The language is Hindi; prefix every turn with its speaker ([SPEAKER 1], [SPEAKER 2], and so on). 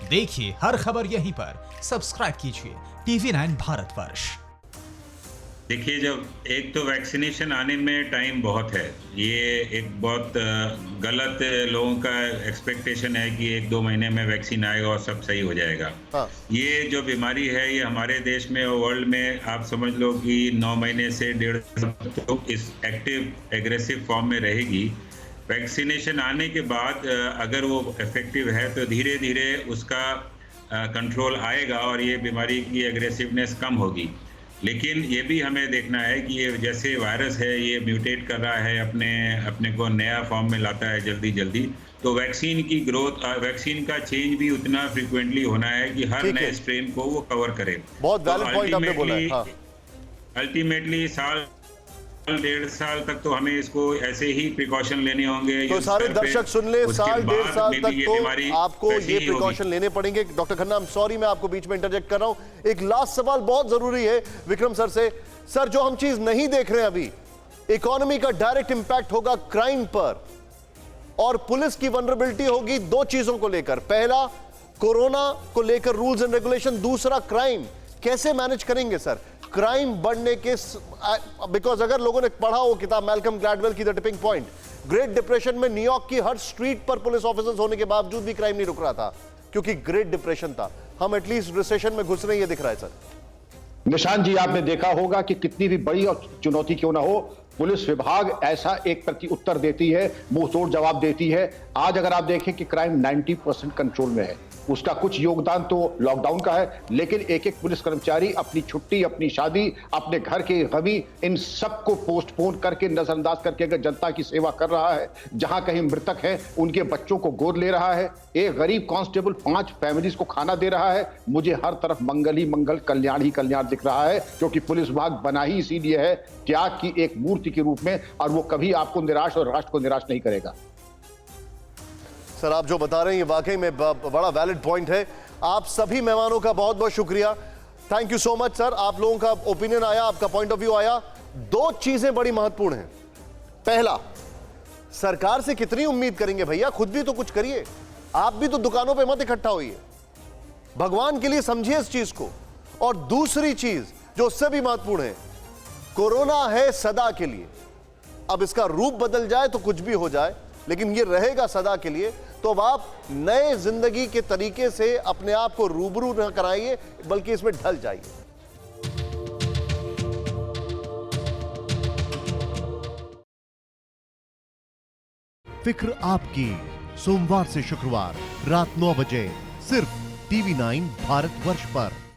[SPEAKER 1] देखिए हर खबर यहीं पर। सब्सक्राइब कीजिए TV9 भारतवर्ष।
[SPEAKER 2] देखिए, जब एक तो वैक्सीनेशन आने में टाइम बहुत है। ये एक बहुत गलत लोगों का एक्सपेक्टेशन है कि 1-2 महीने में वैक्सीन आएगा और सब सही हो जाएगा।
[SPEAKER 3] हाँ।
[SPEAKER 2] ये जो बीमारी है ये हमारे देश में और वर्ल्ड में आप समझ लो कि 9 महीने से 1.5 साल तक इस एक्टिव एग्रेसिव फॉर्म में रहेगी। वैक्सीनेशन आने के बाद अगर वो इफेक्टिव है तो धीरे धीरे उसका कंट्रोल आएगा और ये बीमारी की एग्रेसिवनेस कम होगी। लेकिन ये भी हमें देखना है कि ये जैसे वायरस है ये म्यूटेट कर रहा है, अपने को नया फॉर्म में लाता है जल्दी तो वैक्सीन की ग्रोथ, वैक्सीन का चेंज भी उतना फ्रीक्वेंटली होना है कि हर नए स्ट्रेन को वो कवर करे।
[SPEAKER 3] बहुत वैलिड पॉइंट आपने बोला है। हाँ।
[SPEAKER 2] अल्टीमेटली साल 1.5 साल तक तो हमें इसको ऐसे ही प्रिकॉशन लेने होंगे।
[SPEAKER 3] तो सारे दर्शक सुन ले, साल 1.5 साल तक तो आपको ये प्रिकॉशन लेने पड़ेंगे। डॉक्टर खन्ना, I'm sorry मैं आपको बीच में इंटरजेक्ट कर रहा हूं। एक लास्ट सवाल बहुत जरूरी है विक्रम सर से। सर, जो हम चीज नहीं देख रहे हैं अभी, इकोनॉमी का डायरेक्ट इंपैक्ट होगा क्राइम पर और पुलिस की वल्नरेबिलिटी होगी दो चीजों को लेकर। पहला, कोरोना को लेकर रूल्स एंड रेगुलेशन, दूसरा क्राइम। कैसे मैनेज करेंगे सर क्राइम बढ़ने के? बिकॉज अगर लोगों ने पढ़ा हो किताब मैल्कम ग्लैडवेल की the tipping point, great depression में न्यूयॉर्क की हर स्ट्रीट पर पुलिस ऑफिसर्स होने के बावजूद भी क्राइम नहीं रुक रहा था क्योंकि ग्रेट डिप्रेशन था। हम एटलीस्ट रिसेशन में घुस रहे हैं, ये दिख रहा है सर।
[SPEAKER 4] निशान जी, आपने देखा होगा कि कितनी भी बड़ी और चुनौती क्यों ना हो, पुलिस विभाग ऐसा एक प्रति उत्तर देती है, मुंह तोड़ जवाब देती है। आज अगर आप देखें कि क्राइम 90% कंट्रोल में है, उसका कुछ योगदान तो लॉकडाउन का है, लेकिन एक एक पुलिस कर्मचारी अपनी छुट्टी, अपनी शादी, अपने घर के गमी, इन सबको पोस्टपोन करके, नजरअंदाज करके अगर जनता की सेवा कर रहा है। जहां कहीं मृतक है उनके बच्चों को गोद ले रहा है। एक गरीब कांस्टेबल 5 फैमिलीज को खाना दे रहा है। मुझे हर तरफ मंगल ही मंगल, कल्याण ही कल्याण दिख रहा है, क्योंकि पुलिस विभाग बना ही इसीलिए है त्याग की एक मूर्ति के रूप में, और वो कभी आपको निराश और राष्ट्र को निराश नहीं करेगा।
[SPEAKER 3] सर, आप जो बता रहे हैं ये वाकई में बड़ा वैलिड पॉइंट है। आप सभी मेहमानों का बहुत बहुत शुक्रिया। Thank you so much sir. आप लोगों का ओपिनियन आया, आपका पॉइंट ऑफ व्यू आया। दो चीजें बड़ी महत्वपूर्ण हैं। पहला, सरकार से कितनी उम्मीद करेंगे भैया, खुद भी तो कुछ करिए। आप भी तो दुकानों पे मत इकट्ठा होइए, भगवान के लिए समझिए इस चीज को। और दूसरी चीज जो उससे भी महत्वपूर्ण है, कोरोना है सदा के लिए। अब इसका रूप बदल जाए तो कुछ भी हो जाए, लेकिन ये रहेगा सदा के लिए। तो अब आप नए जिंदगी के तरीके से अपने आप को रूबरू न कराइए, बल्कि इसमें ढल जाइए।
[SPEAKER 5] फिक्र आपकी, सोमवार से शुक्रवार रात 9 बजे सिर्फ TV9 भारतवर्ष पर।